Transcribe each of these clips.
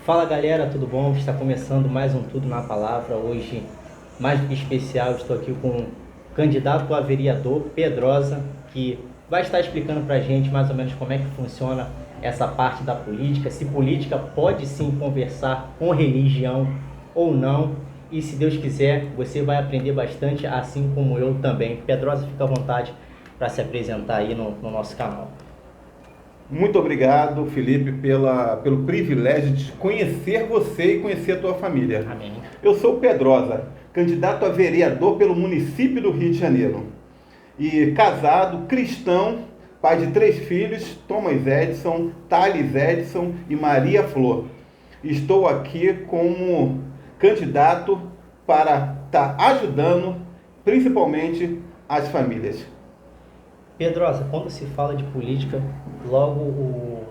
Fala galera, tudo bom? Está começando mais um Tudo na Palavra. Hoje, mais do que especial, estou aqui com o candidato a vereador Pedrosa, que vai estar explicando para a gente mais ou menos como é que funciona essa parte da política, se política pode sim conversar com religião ou não. E se Deus quiser, você vai aprender bastante, assim como eu também. Pedrosa, fica à vontade para se apresentar aí no nosso canal. Muito obrigado, Felipe, pelo privilégio de conhecer você e conhecer a tua família. Amém. Eu sou o Pedrosa, candidato a vereador pelo município do Rio de Janeiro. E casado, cristão, pai de 3 filhos, Thomas Edson, Thales Edson e Maria Flor. Estou aqui como candidato para estar ajudando, principalmente, as famílias. Pedrosa, quando se fala de política, logo o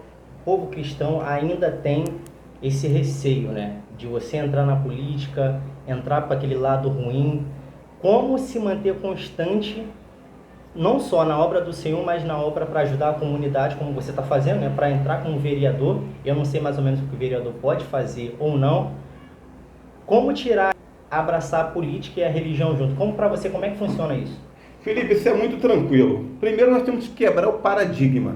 povo cristão ainda tem esse receio, né? De você entrar na política, entrar para aquele lado ruim. Como se manter constante, não só na obra do Senhor, mas na obra para ajudar a comunidade, como você está fazendo, né? Para entrar como vereador. Eu não sei mais ou menos o que o vereador pode fazer ou não. Como tirar, abraçar a política e a religião junto? Como para você, como é que funciona isso? Felipe, isso é muito tranquilo. Primeiro nós temos que quebrar o paradigma.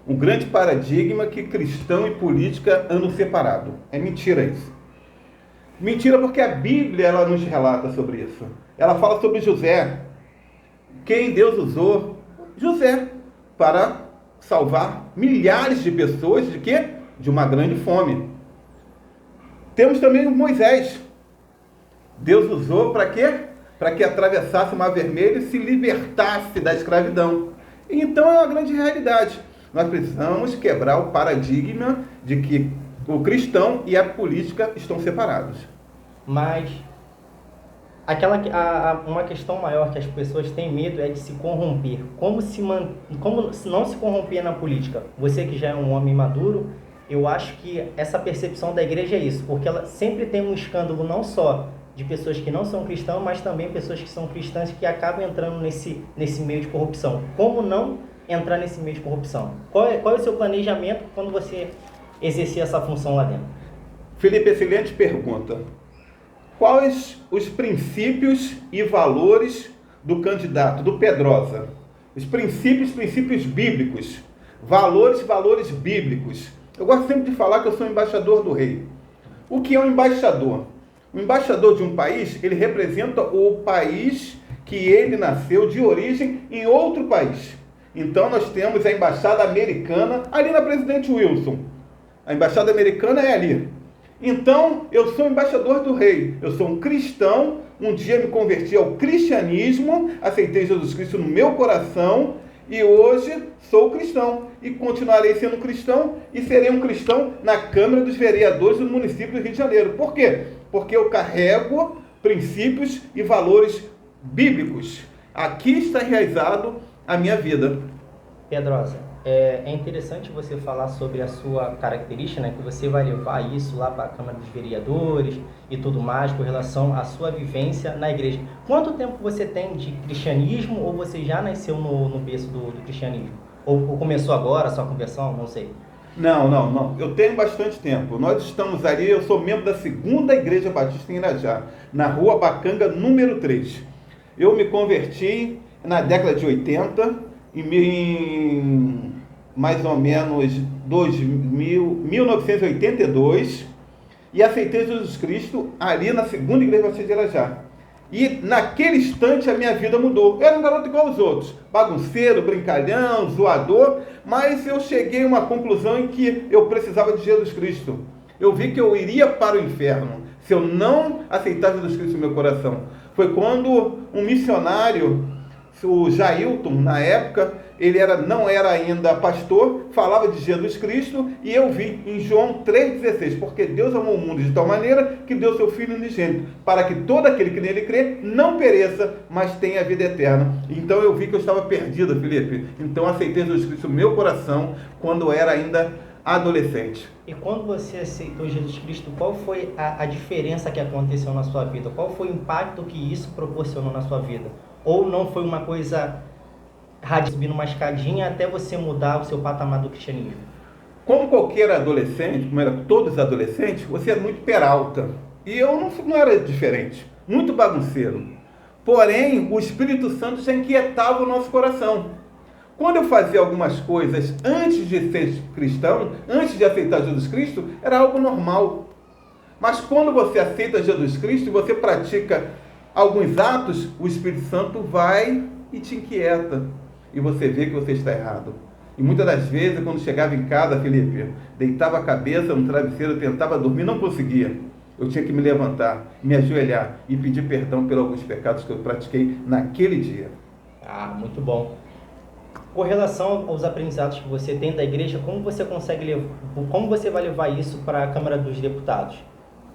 Um grande paradigma que cristão e política andam separados. É mentira isso. Mentira porque a Bíblia ela nos relata sobre isso. Ela fala sobre José. Quem Deus usou? José. Para salvar milhares de pessoas de quê? De uma grande fome. Temos também Moisés. Deus usou para quê? Para que atravessasse o Mar Vermelho e se libertasse da escravidão. Então é uma grande realidade. Nós precisamos quebrar o paradigma de que o cristão e a política estão separados. Mas uma questão maior que as pessoas têm medo é de se corromper. Como não se corromper na política? Você que já é um homem maduro, eu acho que essa percepção da igreja é isso, porque ela sempre tem um escândalo não só de pessoas que não são cristãs, mas também pessoas que são cristãs que acabam entrando nesse meio de corrupção. Como não entrar nesse meio de corrupção? Qual é o seu planejamento quando você exercer essa função lá dentro? Felipe, excelente pergunta. Quais os princípios e valores do candidato, do Pedrosa? Os princípios bíblicos. Valores bíblicos. Eu gosto sempre de falar que eu sou embaixador do rei. O que é um embaixador? O embaixador de um país, ele representa o país que ele nasceu de origem em outro país. Então nós temos a embaixada americana ali na Presidente Wilson. A embaixada americana é ali. Então eu sou embaixador do rei. Eu sou um cristão. Um dia me converti ao cristianismo, aceitei Jesus Cristo no meu coração e hoje sou cristão. E continuarei sendo cristão e serei um cristão na Câmara dos Vereadores do município do Rio de Janeiro. Por quê? Porque eu carrego princípios e valores bíblicos. Aqui está enraizado a minha vida. Pedrosa, é interessante você falar sobre a sua característica, né? Que você vai levar isso lá para a Câmara dos Vereadores e tudo mais, com relação à sua vivência na igreja. Quanto tempo você tem de cristianismo ou você já nasceu no berço do cristianismo? Ou começou agora a sua conversão? Não sei. Não. Eu tenho bastante tempo. Nós estamos ali, eu sou membro da 2ª Igreja Batista em Irajá, na Rua Bacanga, número 3. Eu me converti na década de 80, em mais ou menos 1982, e aceitei Jesus Cristo ali na 2ª Igreja Batista de Irajá. E naquele instante a minha vida mudou. Eu era um garoto igual aos outros, bagunceiro, brincalhão, zoador, mas eu cheguei a uma conclusão em que eu precisava de Jesus Cristo. Eu vi que eu iria para o inferno se eu não aceitasse Jesus Cristo no meu coração. Foi quando um missionário, o Jailton, na época, ele não era ainda pastor, falava de Jesus Cristo, e eu vi em João 3,16, porque Deus amou o mundo de tal maneira que deu seu Filho unigênito, para que todo aquele que nele crê não pereça, mas tenha a vida eterna. Então eu vi que eu estava perdido, Felipe. Então aceitei Jesus Cristo no meu coração, quando eu era ainda adolescente. E quando você aceitou Jesus Cristo, qual foi a diferença que aconteceu na sua vida? Qual foi o impacto que isso proporcionou na sua vida? Ou não foi uma coisa radical, subindo uma escadinha até você mudar o seu patamar do cristianismo? como qualquer adolescente, como eram todos adolescentes, você é muito peralta. E eu não era diferente, muito bagunceiro. Porém, o Espírito Santo já inquietava o nosso coração. Quando eu fazia algumas coisas antes de ser cristão, antes de aceitar Jesus Cristo, era algo normal. Mas quando você aceita Jesus Cristo e você pratica alguns atos, o Espírito Santo vai e te inquieta. E você vê que você está errado. E muitas das vezes, quando chegava em casa, Felipe, deitava a cabeça no travesseiro, tentava dormir, não conseguia. Eu tinha que me levantar, me ajoelhar e pedir perdão por alguns pecados que eu pratiquei naquele dia. Ah, muito bom. Com relação aos aprendizados que você tem da igreja, como você vai levar isso para a Câmara dos Deputados?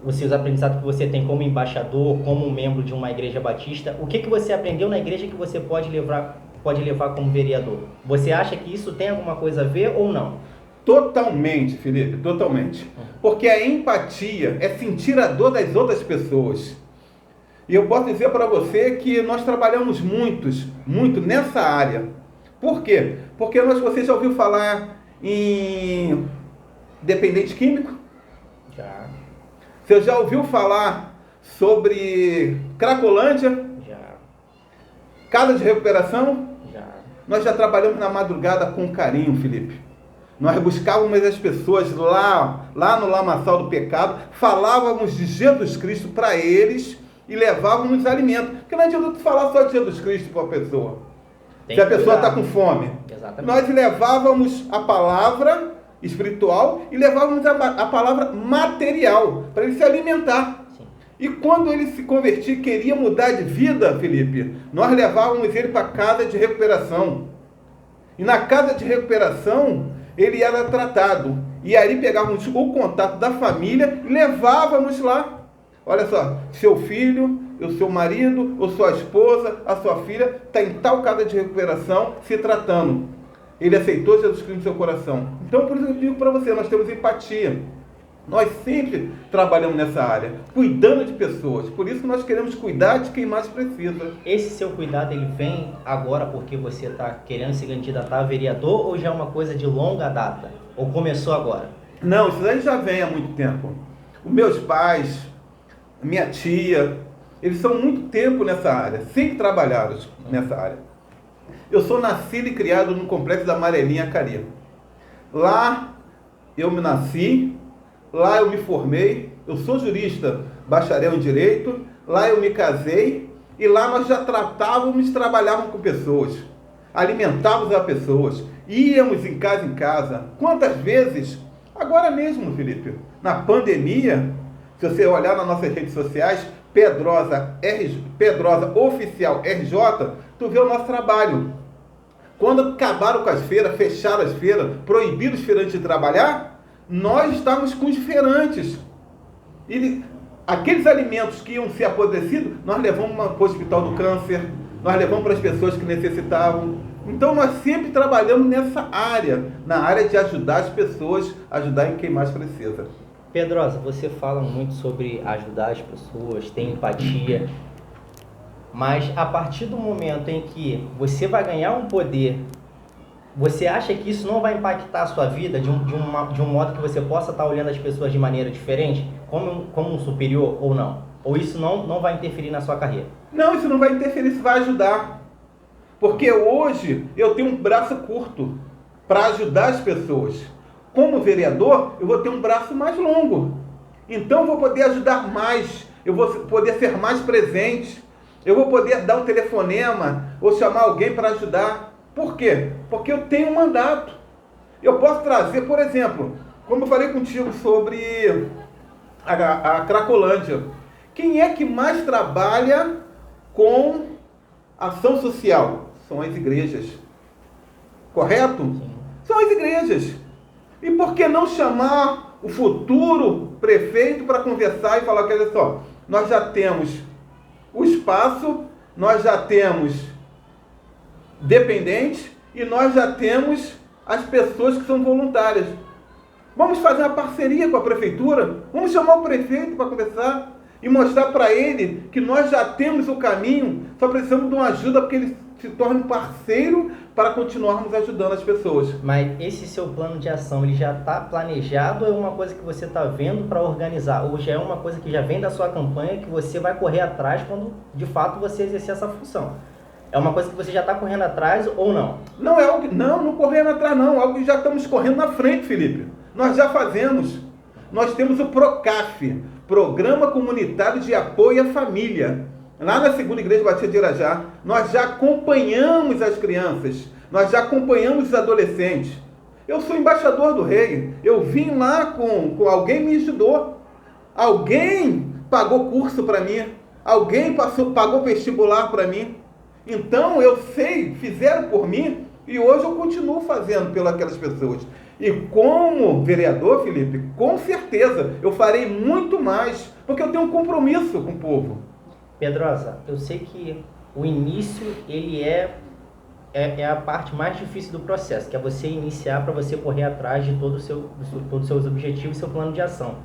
Os aprendizados que você tem como embaixador, como membro de uma igreja batista, o que você aprendeu na igreja que você pode levar como vereador? Você acha que isso tem alguma coisa a ver ou não? Totalmente, Felipe, totalmente. Porque a empatia é sentir a dor das outras pessoas. E eu posso dizer para você que nós trabalhamos muito nessa área. Por quê? Porque você já ouviu falar em dependente químico? Já. Você já ouviu falar sobre Cracolândia? Já. Casa de recuperação? Já. Nós já trabalhamos na madrugada com carinho, Felipe. Nós buscávamos as pessoas lá no lamaçal do pecado, falávamos de Jesus Cristo para eles e levávamos alimento. Porque não adianta tu falar só de Jesus Cristo para a pessoa. Se a pessoa está com fome. Exatamente. Nós levávamos a palavra espiritual e levávamos a palavra material para ele se alimentar. Sim. E quando ele se convertia, queria mudar de vida, Felipe, nós levávamos ele para a casa de recuperação. E na casa de recuperação, ele era tratado. E aí pegávamos o contato da família e levávamos lá. Olha só, seu filho, o seu marido, ou sua esposa, a sua filha, está em tal casa de recuperação se tratando. Ele aceitou Jesus Cristo no seu coração. Então, por isso eu digo para você, nós temos empatia. Nós sempre trabalhamos nessa área, cuidando de pessoas. Por isso que nós queremos cuidar de quem mais precisa. Esse seu cuidado, ele vem agora porque você está querendo se candidatar a vereador ou já é uma coisa de longa data? Ou começou agora? Não, isso aí já vem há muito tempo. Os meus pais, minha tia, eles são muito tempo nessa área, sempre trabalharam nessa área. Eu sou nascido e criado no Complexo da Amarelinha Cari. Lá eu me nasci, lá eu me formei, eu sou jurista, bacharel em Direito, lá eu me casei e lá nós já tratávamos e trabalhávamos com pessoas, alimentávamos as pessoas, íamos em casa. Quantas vezes, agora mesmo, Felipe, na pandemia, se você olhar nas nossas redes sociais, Pedrosa Oficial RJ, tu vê o nosso trabalho. Quando acabaram com as feiras, fecharam as feiras, proibiram os feirantes de trabalhar, nós estávamos com os feirantes. E aqueles alimentos que iam ser apodrecidos, nós levamos para o Hospital do Câncer, nós levamos para as pessoas que necessitavam. Então nós sempre trabalhamos nessa área, na área de ajudar as pessoas, ajudar em quem mais precisa. Pedrosa, você fala muito sobre ajudar as pessoas, ter empatia, mas a partir do momento em que você vai ganhar um poder, você acha que isso não vai impactar a sua vida de um modo que você possa estar olhando as pessoas de maneira diferente, como um superior ou não? Ou isso não vai interferir na sua carreira? Não, isso não vai interferir, isso vai ajudar. Porque hoje eu tenho um braço curto para ajudar as pessoas. Como vereador, eu vou ter um braço mais longo. Então eu vou poder ajudar mais, eu vou poder ser mais presente, eu vou poder dar um telefonema ou chamar alguém para ajudar. Por quê? Porque eu tenho um mandato. Eu posso trazer, por exemplo, como eu falei contigo sobre a Cracolândia. Quem é que mais trabalha com ação social? São as igrejas. Correto? Sim. São as igrejas. E por que não chamar o futuro prefeito para conversar e falar que, olha só, nós já temos o espaço, nós já temos dependentes e nós já temos as pessoas que são voluntárias. Vamos fazer uma parceria com a prefeitura, vamos chamar o prefeito para conversar e mostrar para ele que nós já temos o caminho, só precisamos de uma ajuda porque ele se torne parceiro para continuarmos ajudando as pessoas. Mas esse seu plano de ação, ele já está planejado ou é uma coisa que você está vendo para organizar? Ou já é uma coisa que já vem da sua campanha que você vai correr atrás quando, de fato, você exercer essa função? É uma coisa que você já está correndo atrás ou não? Não é algo que, não correndo atrás não, é algo que já estamos correndo na frente, Felipe. Nós já fazemos. Nós temos o PROCAF, Programa Comunitário de Apoio à Família. Lá na Segunda Igreja Batista de Irajá, nós já acompanhamos as crianças, nós já acompanhamos os adolescentes. Eu sou embaixador do rei, eu vim lá com alguém me ajudou, alguém pagou curso para mim, alguém pagou vestibular para mim. Então eu sei, fizeram por mim e hoje eu continuo fazendo pelas aquelas pessoas. E como vereador, Felipe, com certeza eu farei muito mais, porque eu tenho um compromisso com o povo. Pedrosa, eu sei que o início ele é a parte mais difícil do processo, que é você iniciar para você correr atrás de todos os seus objetivos e seu plano de ação.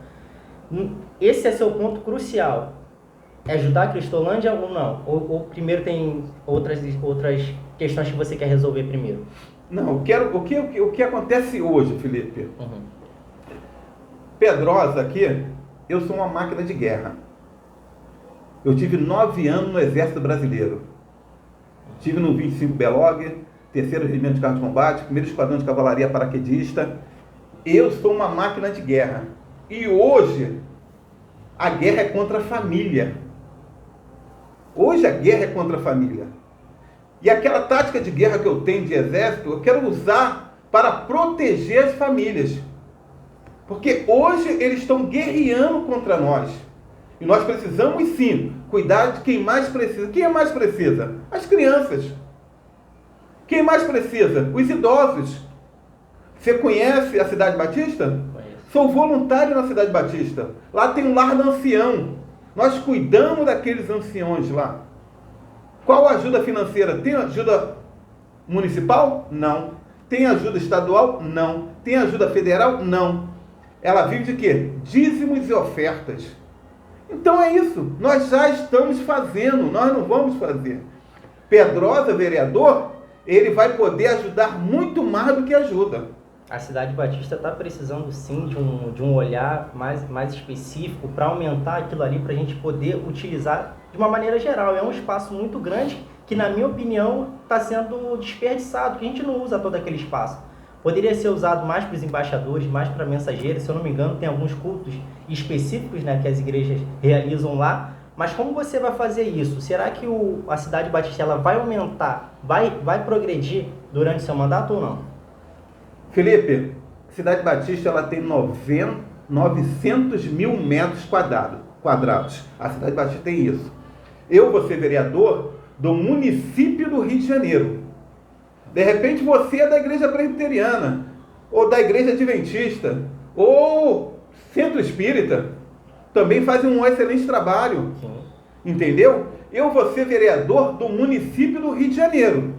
Esse é seu ponto crucial. É ajudar a Cristolândia ou não? Ou primeiro tem outras questões que você quer resolver primeiro? Não, o que acontece hoje, Felipe? Pedrosa aqui, eu sou uma máquina de guerra. Eu tive 9 anos no Exército Brasileiro. Tive no 25 Belog, 3º Regimento de Carro de Combate, 1º Esquadrão de Cavalaria Paraquedista. Eu sou uma máquina de guerra. E hoje, a guerra é contra a família. Hoje a guerra é contra a família. E aquela tática de guerra que eu tenho de exército, eu quero usar para proteger as famílias. Porque hoje eles estão guerreando contra nós. E nós precisamos sim cuidar de quem mais precisa. Quem mais precisa? As crianças. Quem mais precisa? Os idosos. Você conhece a Cidade Batista? Conheço. Sou voluntário na Cidade Batista. Lá tem um lar do ancião. Nós cuidamos daqueles anciões lá. Qual a ajuda financeira? Tem ajuda municipal? Não. Tem ajuda estadual? Não. Tem ajuda federal? Não. Ela vive de quê? Dízimos e ofertas. Então é isso. Nós já estamos fazendo, nós não vamos fazer. Pedrosa, vereador, ele vai poder ajudar muito mais do que ajuda. A Cidade Batista está precisando sim de um olhar mais específico para aumentar aquilo ali, para a gente poder utilizar de uma maneira geral. É um espaço muito grande que, na minha opinião, está sendo desperdiçado, que a gente não usa todo aquele espaço. Poderia ser usado mais para os embaixadores, mais para mensageiros. Se eu não me engano, tem alguns cultos específicos, né, que as igrejas realizam lá. Mas como você vai fazer isso? Será que a Cidade Batista ela vai aumentar, vai progredir durante seu mandato ou não? Felipe, Cidade Batista ela tem 900 mil metros quadrados. A Cidade Batista tem isso. Eu vou ser vereador do município do Rio de Janeiro. De repente você é da igreja presbiteriana, ou da igreja adventista, ou centro espírita. Também fazem um excelente trabalho. Sim. Entendeu? Eu vou ser vereador do município do Rio de Janeiro.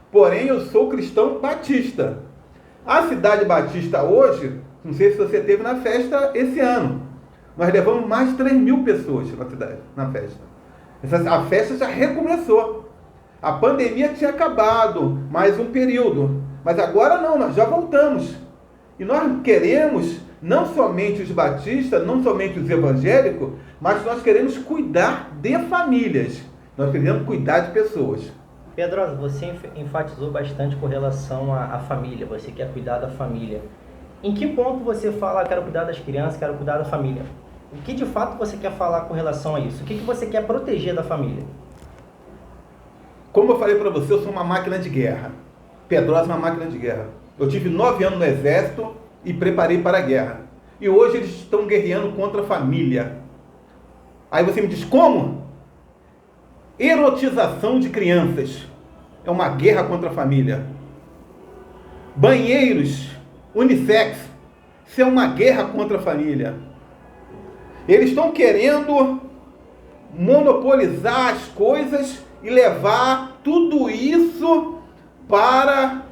Porém, eu sou cristão batista. A Cidade Batista hoje, não sei se você teve na festa esse ano, nós levamos mais de 3 mil pessoas na cidade, na festa. A festa já recomeçou. A pandemia tinha acabado, mais um período. Mas agora não, nós já voltamos. E nós queremos, não somente os batistas, não somente os evangélicos, mas nós queremos cuidar de famílias. Nós queremos cuidar de pessoas. Pedrosa, você enfatizou bastante com relação à família, você quer cuidar da família. Em que ponto você fala, quero cuidar das crianças, quero cuidar da família? O que de fato você quer falar com relação a isso? O que você quer proteger da família? Como eu falei para você, eu sou uma máquina de guerra. Pedrosa é uma máquina de guerra. Eu tive 9 anos no exército e preparei para a guerra. E hoje eles estão guerreando contra a família. Aí você me diz, como? Erotização de crianças. É uma guerra contra a família. Banheiros unissex. Isso é uma guerra contra a família. Eles estão querendo monopolizar as coisas e levar tudo isso para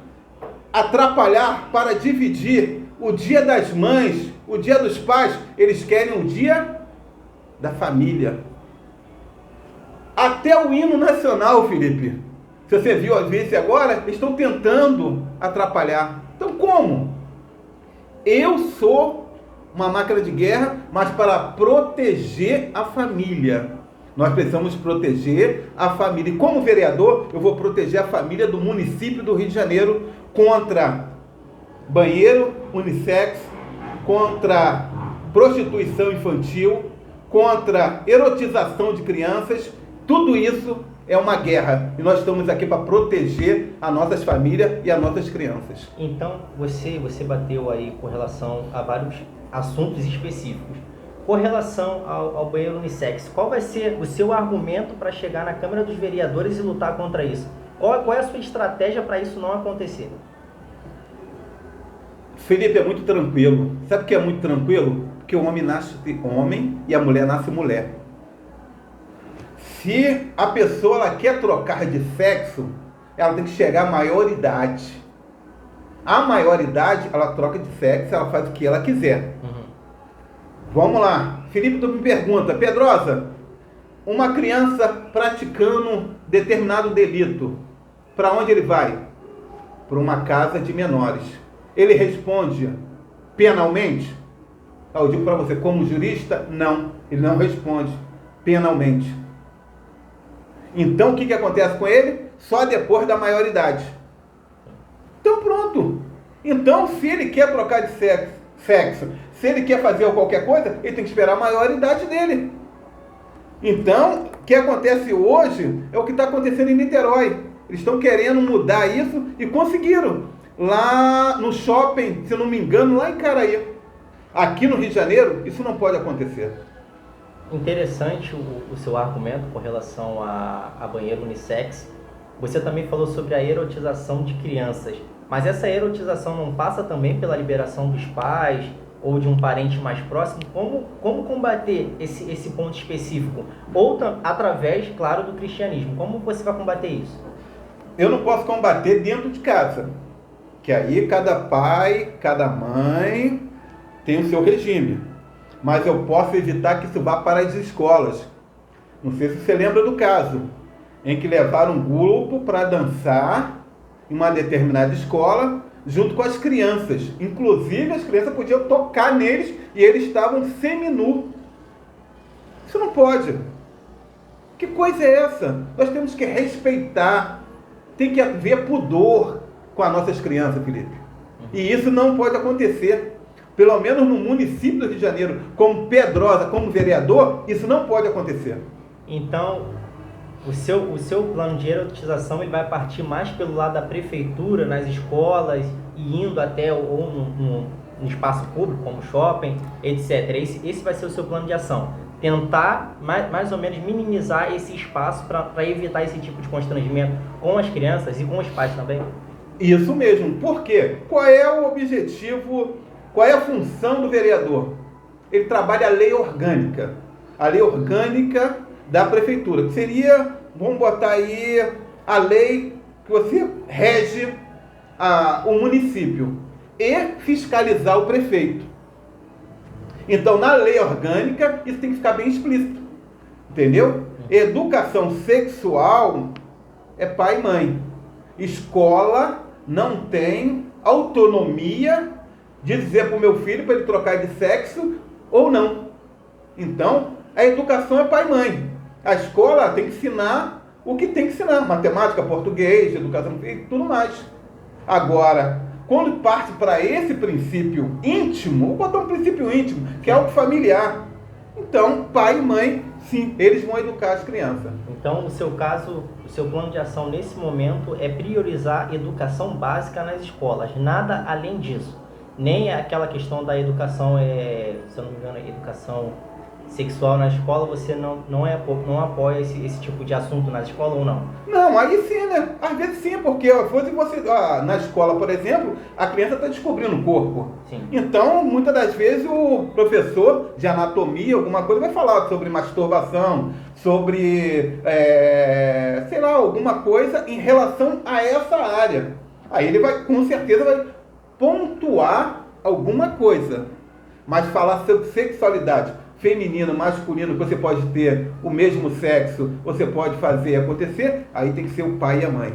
atrapalhar, para dividir o dia das mães, o dia dos pais. Eles querem o dia da família. Até o hino nacional, Felipe, Se você viu às vezes agora, eles estão tentando atrapalhar. Então como? Eu sou uma máquina de guerra, mas para proteger a família. Nós precisamos proteger a família. E como vereador, eu vou proteger a família do município do Rio de Janeiro contra banheiro unissex, contra prostituição infantil, contra erotização de crianças. Tudo isso é uma guerra. E nós estamos aqui para proteger as nossas famílias e as nossas crianças. Então, você bateu aí com relação a vários assuntos específicos. Com relação ao banheiro unissex, qual vai ser o seu argumento para chegar na Câmara dos Vereadores e lutar contra isso? Qual é a sua estratégia para isso não acontecer? Felipe, é muito tranquilo. Sabe o que é muito tranquilo? Porque o homem nasce homem e a mulher nasce mulher. Se a pessoa ela quer trocar de sexo, ela tem que chegar à maioridade. A maioridade, ela troca de sexo, ela faz o que ela quiser. Vamos lá. Felipe, tu me pergunta, Pedrosa, uma criança praticando determinado delito, para onde ele vai? Para uma casa de menores. Ele responde penalmente? Eu digo para você, como jurista, não. Ele não responde penalmente. Então, o que acontece com ele? Só depois da maioridade. Então, pronto. Então, se ele quer trocar de sexo, se ele quer fazer qualquer coisa, ele tem que esperar a maioridade dele. Então, o que acontece hoje é o que está acontecendo em Niterói. Eles estão querendo mudar isso e conseguiram. Lá no shopping, se não me engano, lá em Caraí. Aqui no Rio de Janeiro, isso não pode acontecer. Interessante o seu argumento com relação a banheiro unissex. Você também falou sobre a erotização de crianças. Mas essa erotização não passa também pela liberação dos pais ou de um parente mais próximo? Como combater esse ponto específico? Ou através, claro, do cristianismo. Como você vai combater isso? Eu não posso combater dentro de casa. Que aí cada pai, cada mãe tem o seu regime. Mas eu posso evitar que isso vá para as escolas. Não sei se você lembra do caso, em que levaram um grupo para dançar em uma determinada escola, junto com as crianças. Inclusive, as crianças podiam tocar neles e eles estavam semi-nu. Isso não pode. Que coisa é essa? Nós temos que respeitar. Tem que haver pudor com as nossas crianças, Felipe. E isso não pode acontecer. Pelo menos no município do Rio de Janeiro, como Pedrosa, como vereador, isso não pode acontecer. Então, o seu plano de erotização ele vai partir mais pelo lado da prefeitura, nas escolas, e indo até ou no espaço público, como shopping, etc. Esse vai ser o seu plano de ação. Tentar, mais ou menos, minimizar esse espaço para evitar esse tipo de constrangimento com as crianças e com os pais também. Isso mesmo. Por quê? Qual é o objetivo, qual é a função do vereador? Ele trabalha a lei orgânica. A lei orgânica da prefeitura, que seria, vamos botar aí, a lei que você rege o município e fiscalizar o prefeito. Então, na lei orgânica, isso tem que ficar bem explícito. Entendeu? Educação sexual é pai e mãe. Escola não tem autonomia de dizer para o meu filho para ele trocar de sexo ou não. Então, a educação é pai e mãe. A escola tem que ensinar o que tem que ensinar. Matemática, português, educação e tudo mais. Agora, quando parte para esse princípio íntimo, vou botar um princípio íntimo, que é algo familiar. Então, pai e mãe, sim, eles vão educar as crianças. Então, no seu caso, o seu plano de ação nesse momento é priorizar educação básica nas escolas, nada além disso. Nem aquela questão da educação, se eu não me engano, educação sexual na escola, você não apoia esse tipo de assunto na escola ou não? Não, aí sim, né? Às vezes sim, porque na escola, por exemplo, a criança está descobrindo o corpo. Sim. Então, muitas das vezes, o professor de anatomia, alguma coisa, vai falar sobre masturbação, sobre, sei lá, alguma coisa em relação a essa área. Aí ele vai, com certeza, vai pontuar alguma coisa. Mas falar sobre sexualidade feminino, masculino, que você pode ter o mesmo sexo, você pode fazer acontecer, aí tem que ser o pai e a mãe.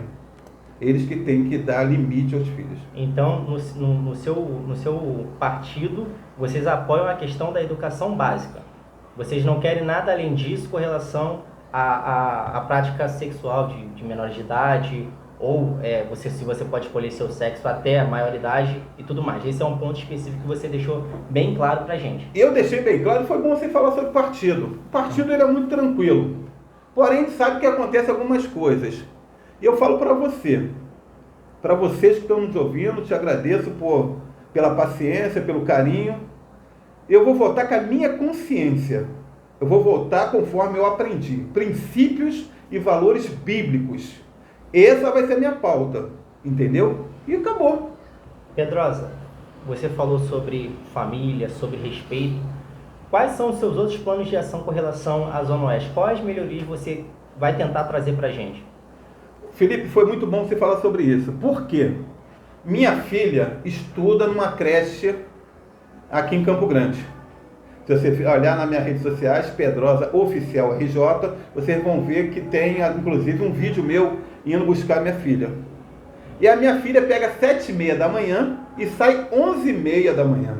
Eles que têm que dar limite aos filhos. Então, no seu partido, vocês apoiam a questão da educação básica. Vocês não querem nada além disso com relação à prática sexual de menores de idade, ou se você pode escolher seu sexo até a maioridade e tudo mais. Esse é um ponto específico que você deixou bem claro pra gente. Eu deixei bem claro, foi bom você falar sobre o partido. O partido ele é muito tranquilo, porém a gente sabe que acontece algumas coisas. E eu falo para vocês que estão nos ouvindo, te agradeço pela paciência, pelo carinho. Eu vou votar com a minha consciência. Eu vou votar conforme eu aprendi. Princípios e valores bíblicos. Essa vai ser a minha pauta. Entendeu? E acabou. Pedrosa, você falou sobre família, sobre respeito. Quais são os seus outros planos de ação com relação à Zona Oeste? Quais melhorias você vai tentar trazer pra gente? Felipe, foi muito bom você falar sobre isso. Por quê? Minha filha estuda numa creche aqui em Campo Grande. Se você olhar nas minhas redes sociais, Pedrosa Oficial RJ, vocês vão ver que tem, inclusive, um vídeo meu indo buscar minha filha. E a minha filha pega 7h30 da manhã e sai 11h30 da manhã.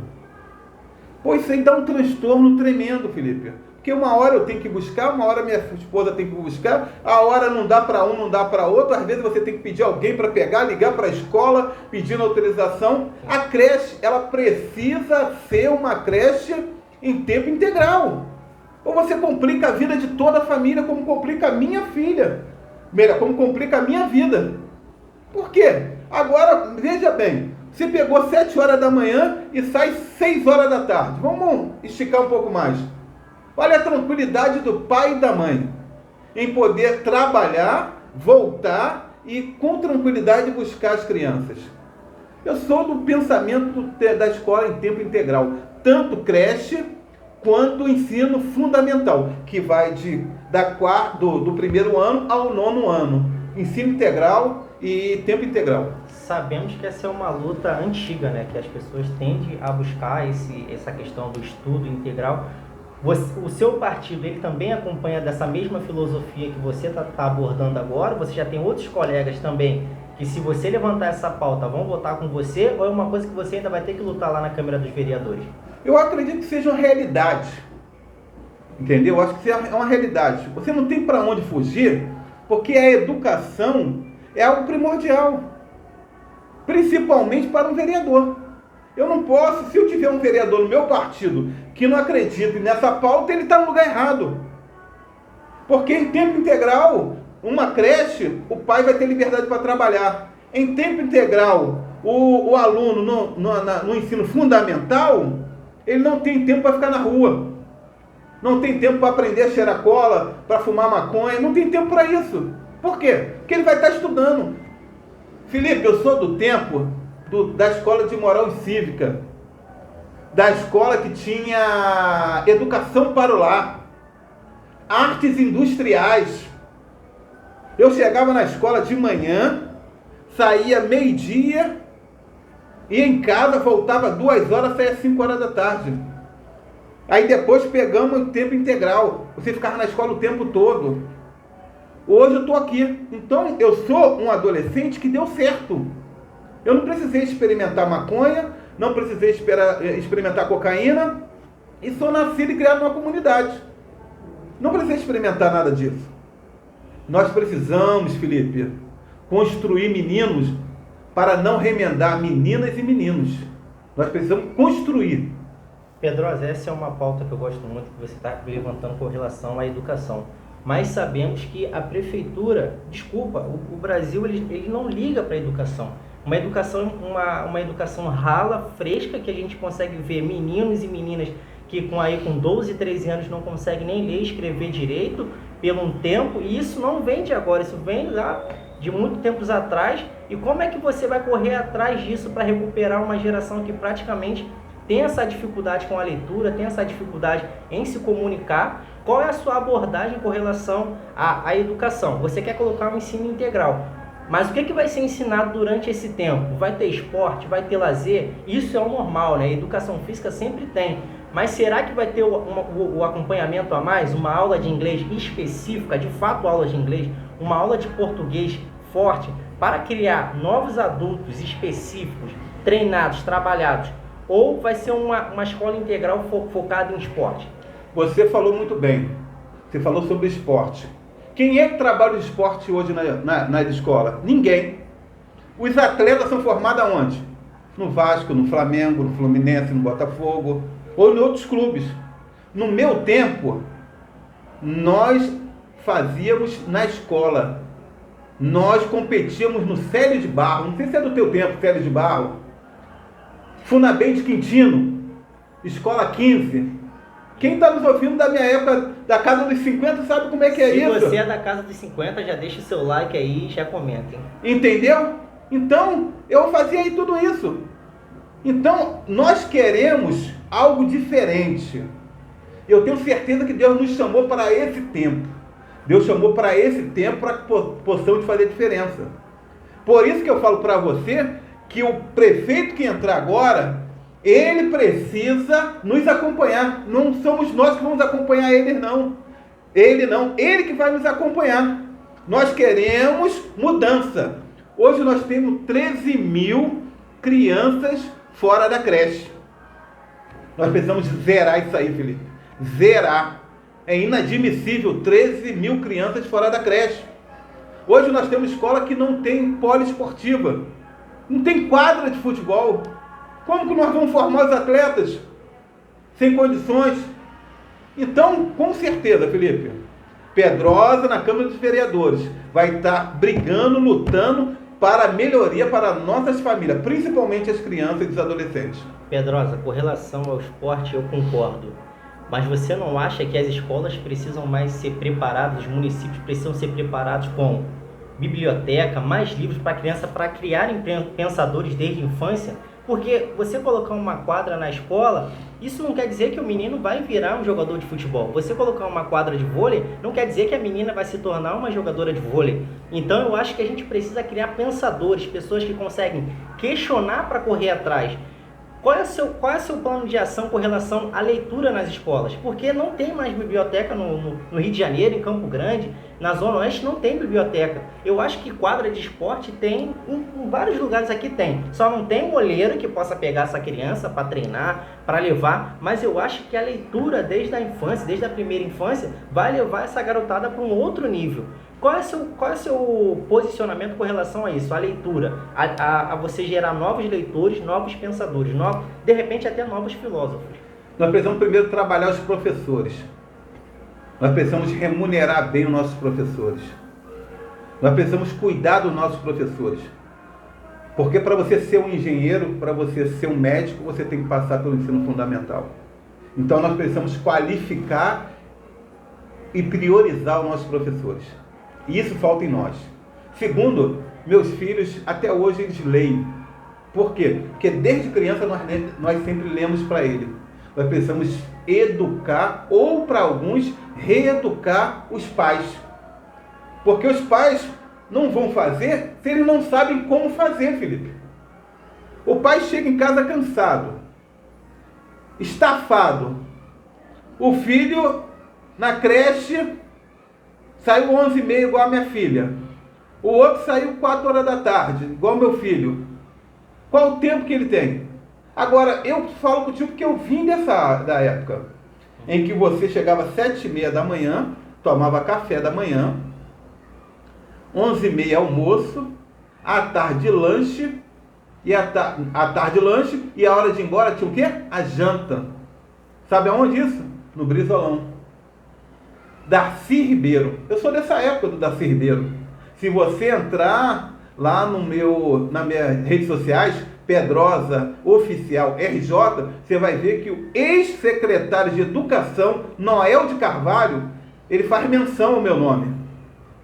Pô, isso aí dá um transtorno tremendo, Felipe. Porque uma hora eu tenho que buscar, uma hora minha esposa tem que buscar, a hora não dá para um, não dá para outro, às vezes você tem que pedir alguém para pegar, ligar para a escola, pedindo autorização. A creche, ela precisa ser uma creche em tempo integral. Ou você complica a vida de toda a família, como complica a minha filha. Melhor, como complica a minha vida. Por quê? Agora, veja bem, você pegou 7 horas da manhã e sai 6 horas da tarde. Vamos esticar um pouco mais. Olha a tranquilidade do pai e da mãe em poder trabalhar, voltar e com tranquilidade buscar as crianças. Eu sou do pensamento da escola em tempo integral, tanto creche quanto ensino fundamental, que vai do primeiro ano ao 9º ano. Ensino integral e tempo integral. Sabemos que essa é uma luta antiga, né? Que as pessoas tendem a buscar essa questão do estudo integral. O seu partido, ele também acompanha dessa mesma filosofia que você está abordando agora? Você já tem outros colegas também que, se você levantar essa pauta, vão votar com você? Ou é uma coisa que você ainda vai ter que lutar lá na Câmara dos Vereadores? Eu acredito que seja uma realidade. Entendeu? Eu acho que é uma realidade. Você não tem para onde fugir, porque a educação é algo primordial. Principalmente para um vereador. Eu não posso, se eu tiver um vereador no meu partido que não acredita nessa pauta, ele está no lugar errado. Porque em tempo integral, uma creche, o pai vai ter liberdade para trabalhar. Em tempo integral, o aluno no ensino fundamental, ele não tem tempo para ficar na rua. Não tem tempo para aprender a cheirar cola, para fumar maconha, não tem tempo para isso. Por quê? Porque ele vai estar estudando. Felipe, eu sou do tempo da escola de moral e cívica, da escola que tinha educação para o lar, artes industriais. Eu chegava na escola de manhã, saía meio-dia, ia em casa, voltava 2 horas, saía 5 horas da tarde. Aí depois pegamos o tempo integral, você ficava na escola o tempo todo. Hoje eu estou aqui, então eu sou um adolescente que deu certo. Eu não precisei experimentar maconha, não precisei experimentar cocaína, e sou nascido e criado numa comunidade. Não precisei experimentar nada disso. Nós precisamos, Felipe, construir meninos para não remendar meninas e meninos. Nós precisamos construir. Pedrosa, essa é uma pauta que eu gosto muito que você está levantando com relação à educação. Mas sabemos que a prefeitura, o Brasil ele não liga para a educação. Uma educação rala, fresca, que a gente consegue ver meninos e meninas que com 12, 13 anos não conseguem nem ler e escrever direito pelo um tempo, e isso não vem de agora, isso vem lá de muito tempos atrás. E como é que você vai correr atrás disso para recuperar uma geração que praticamente tem essa dificuldade com a leitura, tem essa dificuldade em se comunicar? Qual é a sua abordagem com relação à educação? Você quer colocar um ensino integral, mas o que vai ser ensinado durante esse tempo? Vai ter esporte, vai ter lazer? Isso é o normal, né? Educação física sempre tem. Mas será que vai ter o acompanhamento a mais? Uma aula de inglês específica, de fato aula de inglês, uma aula de português forte, para criar novos adultos específicos, treinados, trabalhados? Ou vai ser uma escola integral focada em esporte? Você falou muito bem. Você falou sobre esporte. Quem é que trabalha o esporte hoje na escola? Ninguém. Os atletas são formados aonde? No Vasco, no Flamengo, no Fluminense, no Botafogo ou em outros clubes. No meu tempo, nós fazíamos na escola. Nós competíamos no Célio de Barro. Não sei se é do teu tempo, Célio de Barro. Funabem de Quintino, Escola 15. Quem está nos ouvindo da minha época, da casa dos 50, sabe como é que é isso? Se você é da casa dos 50, já deixa o seu like aí e já comentem. Entendeu? Então, eu fazia aí tudo isso. Então, nós queremos algo diferente. Eu tenho certeza que Deus nos chamou para esse tempo. Deus chamou para esse tempo para que possamos fazer diferença. Por isso que eu falo para você que o prefeito que entrar agora, ele precisa nos acompanhar. Não somos nós que vamos acompanhar ele, não. Ele não. Ele que vai nos acompanhar. Nós queremos mudança. Hoje nós temos 13 mil crianças fora da creche. Nós precisamos zerar isso aí, Felipe. Zerar. É inadmissível 13 mil crianças fora da creche. Hoje nós temos escola que não tem poliesportiva. Não tem quadra de futebol. Como que nós vamos formar os atletas? Sem condições. Então, com certeza, Felipe, Pedrosa na Câmara dos Vereadores vai estar brigando, lutando para a melhoria para nossas famílias, principalmente as crianças e os adolescentes. Pedrosa, com relação ao esporte, eu concordo. Mas você não acha que as escolas precisam mais ser preparadas, os municípios precisam ser preparados com biblioteca, mais livros para a criança, para criarem pensadores desde a infância? Porque você colocar uma quadra na escola, isso não quer dizer que o menino vai virar um jogador de futebol. Você colocar uma quadra de vôlei, não quer dizer que a menina vai se tornar uma jogadora de vôlei. Então eu acho que a gente precisa criar pensadores, pessoas que conseguem questionar para correr atrás. Qual é o seu plano de ação com relação à leitura nas escolas? Porque não tem mais biblioteca no Rio de Janeiro, em Campo Grande, na Zona Oeste não tem biblioteca. Eu acho que quadra de esporte tem, em vários lugares aqui tem. Só não tem um olheiro que possa pegar essa criança para treinar, para levar. Mas eu acho que a leitura desde a infância, desde a primeira infância, vai levar essa garotada para um outro nível. Qual é o seu posicionamento com relação a isso, a leitura, a você gerar novos leitores, novos pensadores, de repente até novos filósofos? Nós precisamos primeiro trabalhar os professores. Nós precisamos remunerar bem os nossos professores. Nós precisamos cuidar dos nossos professores. Porque para você ser um engenheiro, para você ser um médico, você tem que passar pelo ensino fundamental. Então nós precisamos qualificar e priorizar os nossos professores. E isso falta em nós. Segundo, meus filhos, até hoje eles leem. Por quê? Porque desde criança nós sempre lemos para eles. Nós precisamos educar, ou para alguns, reeducar os pais. Porque os pais não vão fazer se eles não sabem como fazer, Felipe. O pai chega em casa cansado, estafado. O filho na creche saiu 11h30, igual a minha filha. O outro saiu 4 horas da tarde, igual meu filho. Qual o tempo que ele tem? Agora, eu falo contigo porque eu vim da época em que você chegava às 7h30 da manhã, tomava café da manhã, 11h30 almoço, à tarde lanche, e à tarde lanche, e a hora de ir embora tinha o quê? A janta. Sabe aonde isso? No Brizolão. Darcy Ribeiro. Eu sou dessa época do Darcy Ribeiro. Se você entrar lá nas minhas redes sociais, Pedrosa Oficial RJ, você vai ver que o ex-secretário de Educação, Noel de Carvalho, ele faz menção ao meu nome.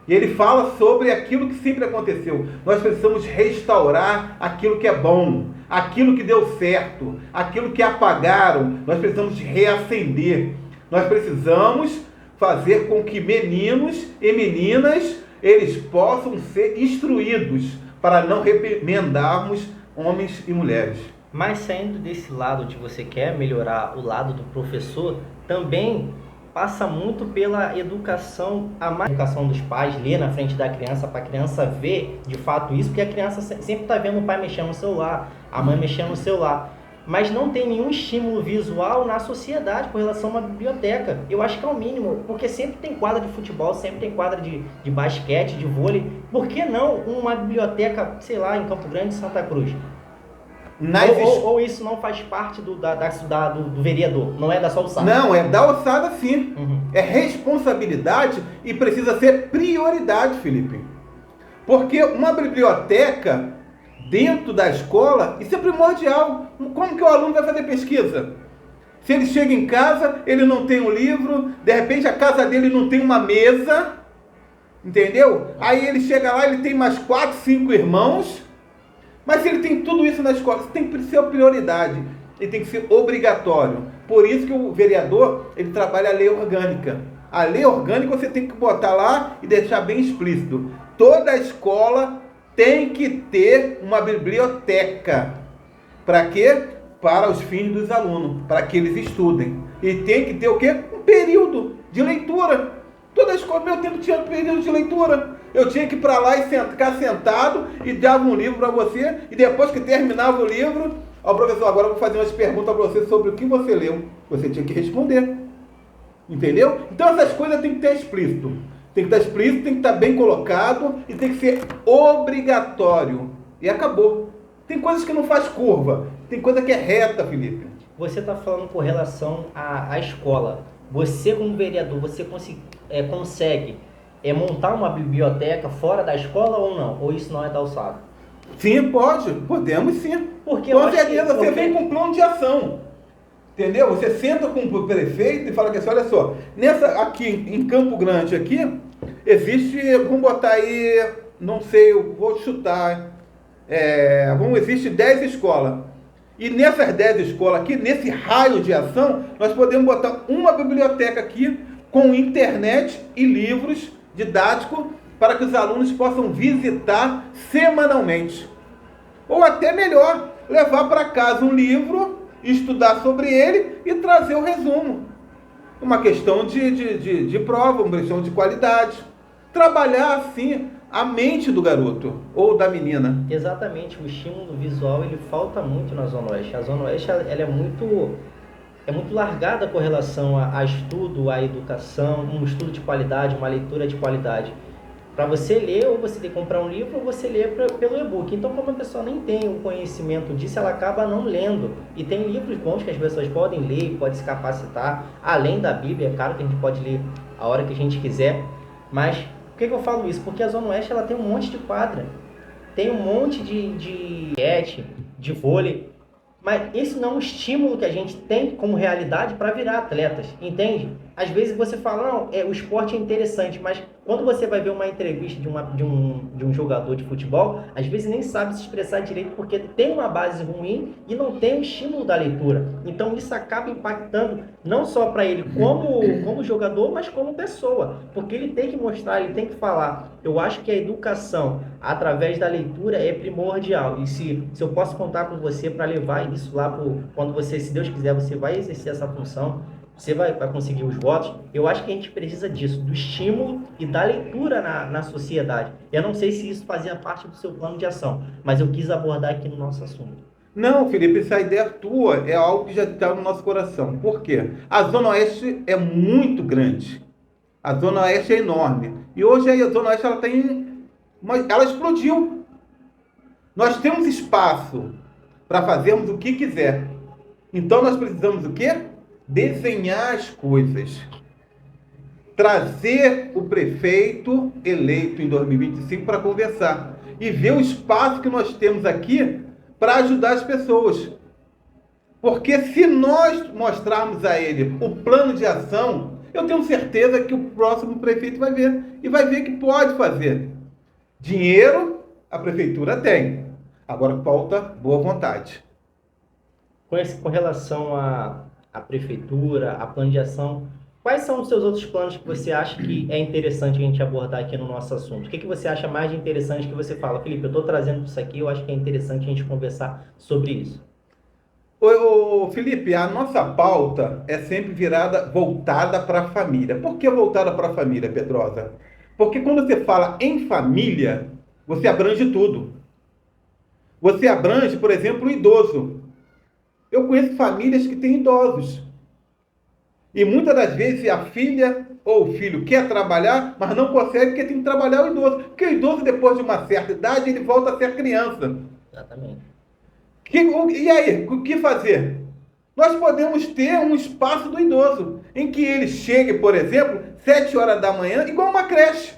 E ele fala sobre aquilo que sempre aconteceu. Nós precisamos restaurar aquilo que é bom, aquilo que deu certo, aquilo que apagaram. Nós precisamos reacender. Nós precisamos fazer com que meninos e meninas, eles possam ser instruídos para não reprimendarmos homens e mulheres. Mas saindo desse lado de você quer melhorar o lado do professor, também passa muito pela educação, a má educação dos pais, ler na frente da criança, para a criança ver de fato isso, porque a criança sempre está vendo o pai mexendo no celular, a mãe mexendo no celular, mas não tem nenhum estímulo visual na sociedade com relação a uma biblioteca. Eu acho que é o mínimo, porque sempre tem quadra de futebol, sempre tem quadra de basquete, de vôlei. Por que não uma biblioteca, sei lá, em Campo Grande, Santa Cruz? Ou isso não faz parte do vereador, não é da sua alçada? Não, é da alçada sim. Uhum. É responsabilidade e precisa ser prioridade, Felipe. Porque uma biblioteca dentro da escola, isso é primordial. Como que o aluno vai fazer pesquisa? Se ele chega em casa, ele não tem um livro, de repente a casa dele não tem uma mesa, entendeu? Aí ele chega lá, ele tem mais 4, 5 irmãos, mas se ele tem tudo isso na escola, isso tem que ser prioridade, ele tem que ser obrigatório. Por isso que o vereador, ele trabalha a lei orgânica. A lei orgânica você tem que botar lá e deixar bem explícito. Toda escola tem que ter uma biblioteca. Para quê? Para os fins dos alunos, para que eles estudem. E tem que ter o quê? Um período de leitura. Toda escola, meu tempo tinha período de leitura. Eu tinha que ir para lá e ficar sentado e dava um livro para você. E depois que terminava o livro, ó, professor, agora eu vou fazer umas perguntas para você sobre o que você leu. Você tinha que responder. Entendeu? Então essas coisas tem que ter explícito. Tem que estar explícito, tem que estar bem colocado e tem que ser obrigatório. E acabou. Tem coisas que não faz curva. Tem coisa que é reta, Felipe. Você está falando com relação à escola. Você, como vereador, você consegue montar uma biblioteca fora da escola ou não? Ou isso não é da alçada? Sim, pode. Podemos sim. Porque com certeza, você vem com um plano de ação. Entendeu? Você senta com o prefeito e fala que assim, olha só, aqui em Campo Grande, aqui, existe, vamos botar aí, não sei, eu vou chutar, existe 10 escolas. E nessas 10 escolas aqui, nesse raio de ação, nós podemos botar uma biblioteca aqui com internet e livros didáticos para que os alunos possam visitar semanalmente. Ou até melhor, levar para casa um livro, estudar sobre ele e trazer o resumo. Uma questão de prova, uma questão de qualidade. Trabalhar assim a mente do garoto ou da menina. Exatamente, o estímulo visual ele falta muito na Zona Oeste. A Zona Oeste ela é muito largada com relação a estudo, a educação, um estudo de qualidade, uma leitura de qualidade. Para você ler, ou você tem que comprar um livro, ou você lê pelo e-book. Então, como a pessoa nem tem o conhecimento disso, ela acaba não lendo. E tem livros bons que as pessoas podem ler, podem se capacitar. Além da Bíblia, é claro que a gente pode ler a hora que a gente quiser. Mas, por que eu falo isso? Porque a Zona Oeste ela tem um monte de quadra. Tem um monte de de vôlei. Mas isso não é um estímulo que a gente tem como realidade para virar atletas, entende? Às vezes você fala, não, o esporte é interessante, mas quando você vai ver uma entrevista de um jogador de futebol, às vezes nem sabe se expressar direito porque tem uma base ruim e não tem o estímulo da leitura. Então isso acaba impactando não só para ele como jogador, mas como pessoa, porque ele tem que mostrar, ele tem que falar. Eu acho que a educação através da leitura é primordial. E se eu posso contar com você para levar isso lá quando você, se Deus quiser, você vai exercer essa função, você vai conseguir os votos. Eu acho que a gente precisa disso, do estímulo e da leitura na sociedade. Eu não sei se isso fazia parte do seu plano de ação, mas eu quis abordar aqui no nosso assunto. Não, Felipe, essa ideia tua é algo que já está no nosso coração. Por quê? A Zona Oeste é muito grande. A Zona Oeste é enorme. E hoje a Zona Oeste ela explodiu. Nós temos espaço para fazermos o que quiser. Então nós precisamos o quê? Desenhar as coisas. Trazer o prefeito eleito em 2025 para conversar. E ver o espaço que nós temos aqui para ajudar as pessoas. Porque se nós mostrarmos a ele o plano de ação, eu tenho certeza que o próximo prefeito vai ver. E vai ver que pode fazer. Dinheiro, a prefeitura tem. Agora falta boa vontade. Com relação à prefeitura, a plano de ação, quais são os seus outros planos que você acha que é interessante a gente abordar aqui no nosso assunto? O que você acha mais interessante que você fala? Felipe, eu estou trazendo isso aqui, eu acho que é interessante a gente conversar sobre isso. Ô, Felipe, a nossa pauta é sempre voltada para a família. Por que voltada para a família, Pedrosa? Porque quando você fala em família, você abrange tudo. Você abrange, por exemplo, o idoso. Eu conheço famílias que têm idosos. E muitas das vezes a filha ou o filho quer trabalhar, mas não consegue porque tem que trabalhar o idoso. Porque o idoso, depois de uma certa idade, ele volta a ser criança. Exatamente. E aí, o que fazer? Nós podemos ter um espaço do idoso, em que ele chegue, por exemplo, 7 horas da manhã, igual uma creche,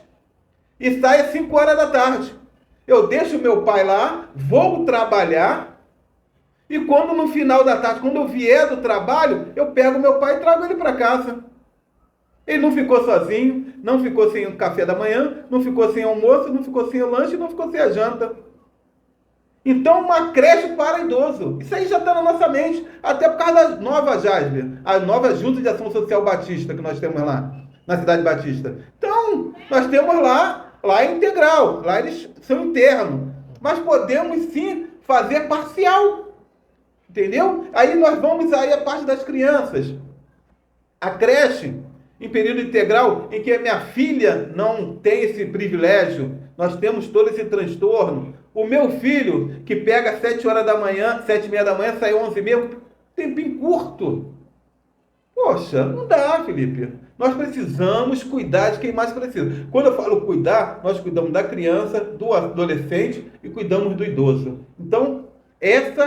e saia 5 horas da tarde. Eu deixo meu pai lá, vou trabalhar, e quando no final da tarde, quando eu vier do trabalho, eu pego meu pai e trago ele para casa. Ele não ficou sozinho, não ficou sem o café da manhã, não ficou sem almoço, não ficou sem o lanche, não ficou sem a janta. Então, uma creche para idoso. Isso aí já está na nossa mente. Até por causa da nova JASB, a nova Junta de Ação Social Batista que nós temos lá, na Cidade Batista. Então, nós temos lá é integral, lá eles são internos. Mas podemos sim fazer parcial. Entendeu? Aí nós vamos aí a parte das crianças. A creche, em período integral, em que a minha filha não tem esse privilégio, nós temos todo esse transtorno. O meu filho, que pega 7 horas da manhã, 7h30 da manhã, sai 11h30, tempinho curto. Poxa, não dá, Felipe. Nós precisamos cuidar de quem mais precisa. Quando eu falo cuidar, nós cuidamos da criança, do adolescente e cuidamos do idoso. Então, esse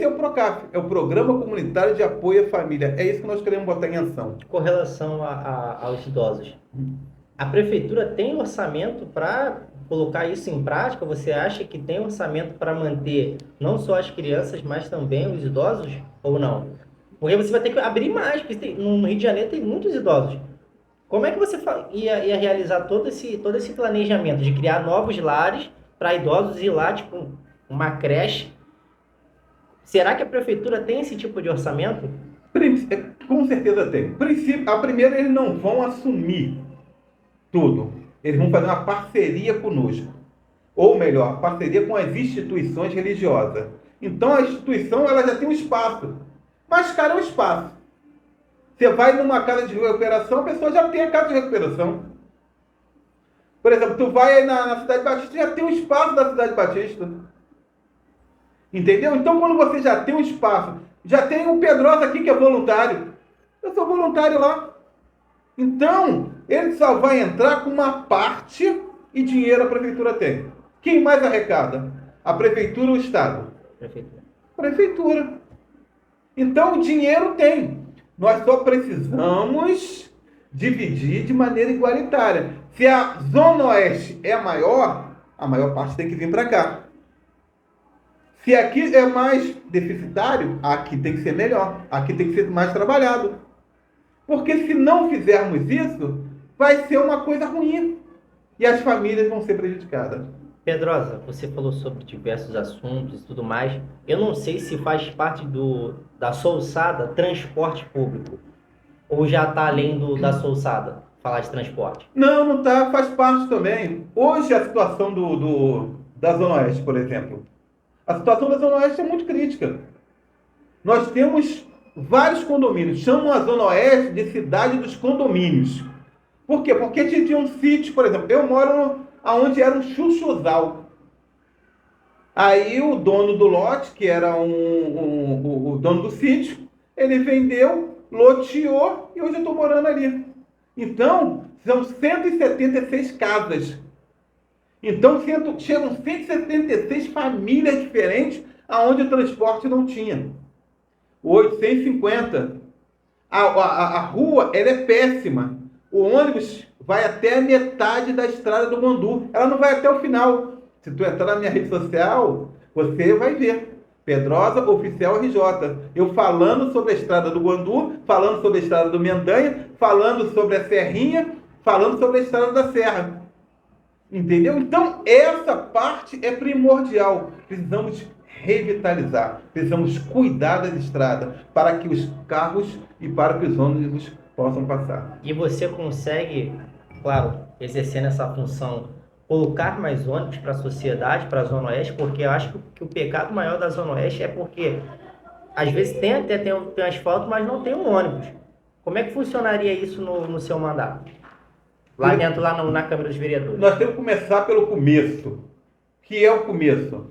é o PROCAF, é o Programa Comunitário de Apoio à Família. É isso que nós queremos botar em ação. Com relação aos idosos, a prefeitura tem orçamento para colocar isso em prática? Você acha que tem orçamento para manter não só as crianças, mas também os idosos, ou não? Porque você vai ter que abrir mais, porque no Rio de Janeiro tem muitos idosos. Como é que você ia realizar todo esse planejamento de criar novos lares para idosos e lá, tipo, uma creche? Será que a prefeitura tem esse tipo de orçamento? Com certeza tem. A primeira, eles não vão assumir tudo. Eles vão fazer uma parceria conosco. Ou melhor, parceria com as instituições religiosas. Então a instituição ela já tem um espaço. Mas caro é um espaço. Você vai numa casa de recuperação, a pessoa já tem a casa de recuperação. Por exemplo, tu vai aí na Cidade Batista, já tem um espaço da Cidade Batista. Entendeu? Então quando você já tem um espaço, já tem um Pedrosa aqui que é voluntário. Eu sou voluntário lá. Então, ele só vai entrar com uma parte e dinheiro a prefeitura tem. Quem mais arrecada? A prefeitura ou o Estado? Prefeitura. Prefeitura. Então, o dinheiro tem. Nós só precisamos dividir de maneira igualitária. Se a Zona Oeste é a maior parte tem que vir para cá. Se aqui é mais deficitário, aqui tem que ser melhor. Aqui tem que ser mais trabalhado. Porque se não fizermos isso, vai ser uma coisa ruim. E as famílias vão ser prejudicadas. Pedrosa, você falou sobre diversos assuntos e tudo mais. Eu não sei se faz parte da Solçada transporte público. Ou já está além da Solçada, falar de transporte? Não está. Faz parte também. Hoje a situação da Zona Oeste, por exemplo. A situação da Zona Oeste é muito crítica. Nós temos vários condomínios. Chamam a Zona Oeste de cidade dos condomínios. Por quê? Porque tinha um sítio, por exemplo. Eu moro onde era um chuchuzal. Aí o dono do lote, que era o dono do sítio, ele vendeu, loteou e hoje eu estou morando ali. Então, são 176 casas. Então, chegam 176 famílias diferentes aonde o transporte não tinha. O 850. A rua ela é péssima. O ônibus vai até a metade da estrada do Guandu. Ela não vai até o final. Se tu entrar na minha rede social, você vai ver. Pedrosa Oficial RJ. Eu falando sobre a estrada do Guandu, falando sobre a estrada do Mendanha, falando sobre a Serrinha, falando sobre a estrada da Serra. Entendeu? Então, essa parte é primordial. Precisamos revitalizar, precisamos cuidar da estrada para que os carros e para que os ônibus possam passar. E você consegue, claro, exercendo essa função, colocar mais ônibus para a sociedade, para a Zona Oeste, porque eu acho que o pecado maior da Zona Oeste é porque às vezes tem asfalto, mas não tem um ônibus. Como é que funcionaria isso no seu mandato? Lá dentro, na Câmara dos Vereadores. Nós temos que começar pelo começo. Que é o começo?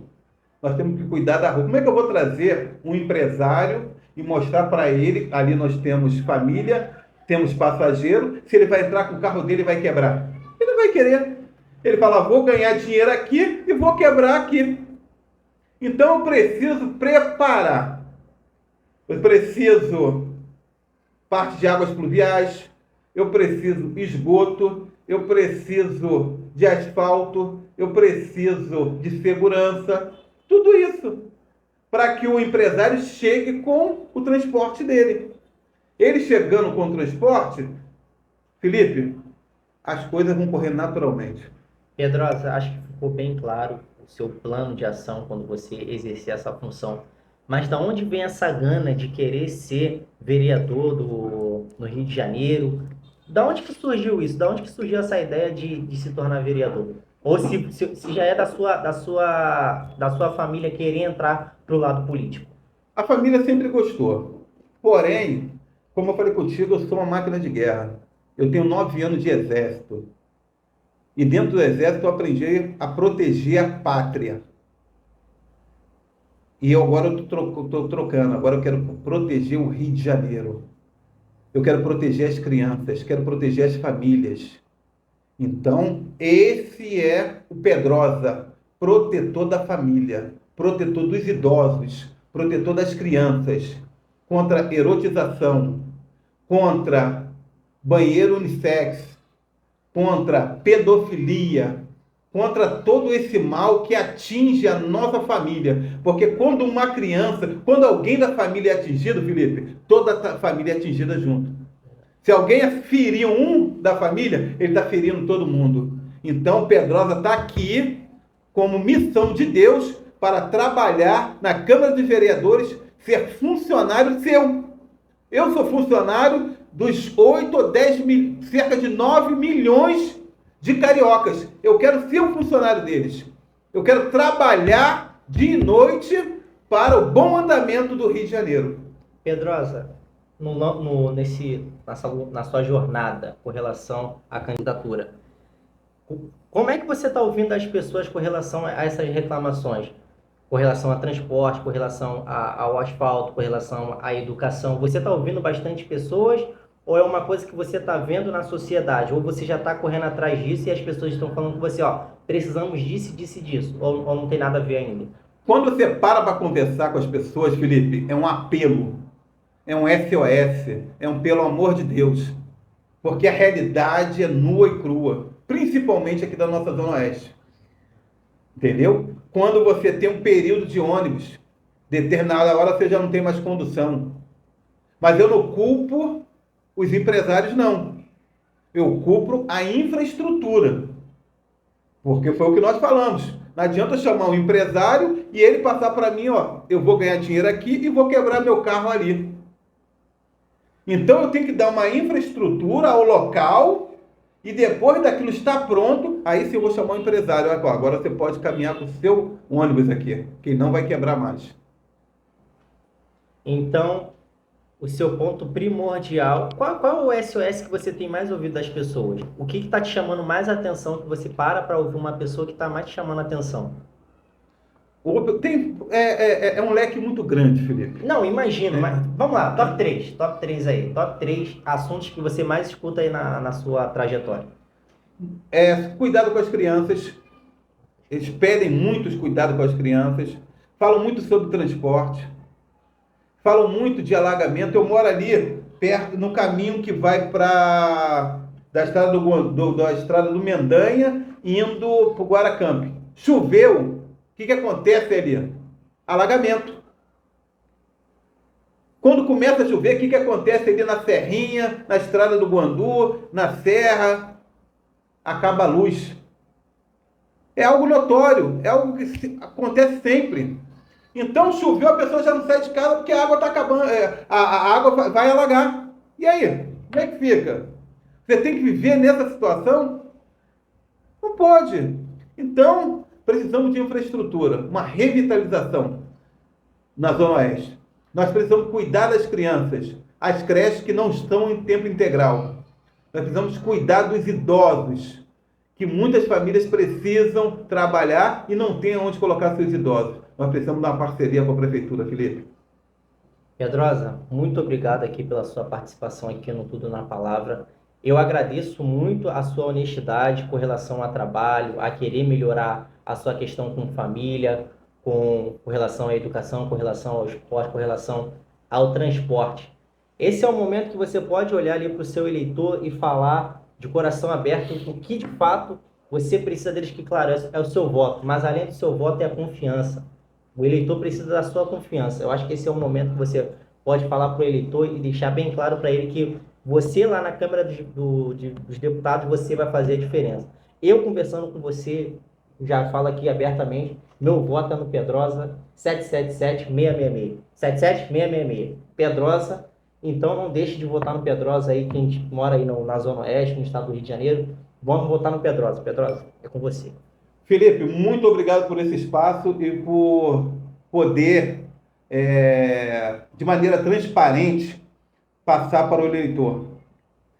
Nós temos que cuidar da rua. Como é que eu vou trazer um empresário e mostrar para ele, ali nós temos família, temos passageiro, se ele vai entrar com o carro dele e vai quebrar? Ele não vai querer. Ele fala, vou ganhar dinheiro aqui e vou quebrar aqui. Então eu preciso preparar. Eu preciso parte de águas pluviais, eu preciso esgoto, eu preciso de asfalto, eu preciso de segurança, tudo isso para que o empresário chegue com o transporte dele. Ele chegando com o transporte, Felipe, as coisas vão correr naturalmente. Pedrosa, acho que ficou bem claro o seu plano de ação quando você exercer essa função. Mas da onde vem essa gana de querer ser vereador no Rio de Janeiro? Da onde que surgiu isso? Da onde que surgiu essa ideia de se tornar vereador? Ou se já é da sua família querer entrar para o lado político? A família sempre gostou. Porém, como eu falei contigo, eu sou uma máquina de guerra. Eu tenho 9 anos de exército. E dentro do exército eu aprendi a proteger a pátria. E agora eu estou trocando. Agora eu quero proteger o Rio de Janeiro. Eu quero proteger as crianças, quero proteger as famílias. Então, esse é o Pedrosa, protetor da família, protetor dos idosos, protetor das crianças, contra erotização, contra banheiro unissex, contra pedofilia, contra todo esse mal que atinge a nossa família. Porque quando uma criança, quando alguém da família é atingido, Felipe, toda a família é atingida junto. Se alguém ferir um da família, ele está ferindo todo mundo. Então, Pedrosa está aqui como missão de Deus para trabalhar na Câmara dos Vereadores, ser funcionário seu. Eu sou funcionário dos 8 ou 10 mil, cerca de 9 milhões de cariocas. Eu quero ser um funcionário deles. Eu quero trabalhar dia e noite para o bom andamento do Rio de Janeiro. Pedrosa, na sua jornada com relação à candidatura, como é que você está ouvindo as pessoas com relação a essas reclamações? Com relação a transporte, com relação ao asfalto, com relação à educação? Você está ouvindo bastante pessoas ou é uma coisa que você está vendo na sociedade? Ou você já está correndo atrás disso e as pessoas estão falando com você, ó, precisamos disso, disso e disso? Ou não tem nada a ver ainda? Quando você para conversar com as pessoas, Felipe, é um apelo, é um SOS, é um pelo amor de Deus. Porque a realidade é nua e crua, principalmente aqui da nossa Zona Oeste. Entendeu? Quando você tem um período de ônibus, determinada hora você já não tem mais condução. Mas eu não culpo os empresários, não. Eu culpo a infraestrutura. Porque foi o que nós falamos. Não adianta eu chamar um empresário e ele passar para mim, ó, eu vou ganhar dinheiro aqui e vou quebrar meu carro ali. Então eu tenho que dar uma infraestrutura ao local e depois daquilo estar pronto, aí sim eu vou chamar o empresário. Agora você pode caminhar com o seu ônibus aqui, que não vai quebrar mais. Então, o seu ponto primordial, qual é o SOS que você tem mais ouvido das pessoas? O que está te chamando mais atenção, que você para ouvir uma pessoa que está mais te chamando a atenção? É um leque muito grande, Felipe. Não, imagino, mas vamos lá, top 3 aí, top 3 assuntos que você mais escuta aí na sua trajetória. Cuidado com as crianças, eles pedem muito cuidado com as crianças, falam muito sobre transporte, falam muito de alagamento. Eu moro ali, perto, no caminho que vai da estrada do Mendanha, indo para o Guaracampi. Choveu, o que acontece ali? Alagamento. Quando começa a chover, o que acontece ali na Serrinha, na estrada do Guandu, na Serra? Acaba a luz. É algo notório, é algo que acontece sempre. Então choveu, a pessoa já não sai de casa porque a água está acabando, a água vai alagar. E aí? Como é que fica? Você tem que viver nessa situação? Não pode. Então, precisamos de infraestrutura, uma revitalização na Zona Oeste. Nós precisamos cuidar das crianças, as creches que não estão em tempo integral. Nós precisamos cuidar dos idosos, que muitas famílias precisam trabalhar e não têm onde colocar seus idosos. Nós precisamos dar uma parceria com a prefeitura, Felipe. Pedrosa, muito obrigado aqui pela sua participação aqui no Tudo na Palavra. Eu agradeço muito a sua honestidade com relação ao trabalho, a querer melhorar a sua questão com família, com relação à educação, com relação ao esporte, com relação ao transporte. Esse é o momento que você pode olhar ali para o seu eleitor e falar de coração aberto o que de fato você precisa deles, que claro, é o seu voto, mas além do seu voto é a confiança. O eleitor precisa da sua confiança. Eu acho que esse é o momento que você pode falar para o eleitor e deixar bem claro para ele que você lá na Câmara dos Deputados, você vai fazer a diferença. Eu conversando com você, já falo aqui abertamente, meu voto é no Pedrosa 777-666. 77666. Pedrosa, então não deixe de votar no Pedrosa aí, quem mora aí na Zona Oeste, no estado do Rio de Janeiro, vamos votar no Pedrosa. Pedrosa, é com você. Felipe, muito obrigado por esse espaço e por poder, de maneira transparente, passar para o eleitor.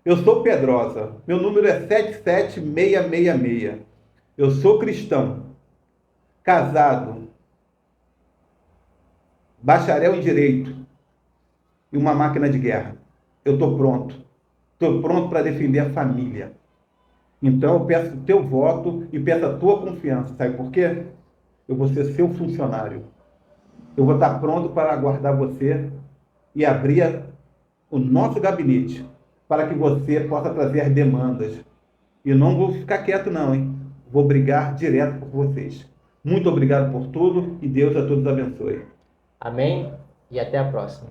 Eu sou Pedrosa, meu número é 77666. Eu sou cristão, casado, bacharel em Direito e uma máquina de guerra. Eu estou pronto. Estou pronto para defender a família. Então eu peço o teu voto e peço a tua confiança. Sabe por quê? Eu vou ser seu funcionário. Eu vou estar pronto para aguardar você e abrir o nosso gabinete para que você possa trazer demandas. E não vou ficar quieto não, hein? Vou brigar direto por vocês. Muito obrigado por tudo e Deus a todos abençoe. Amém e até a próxima.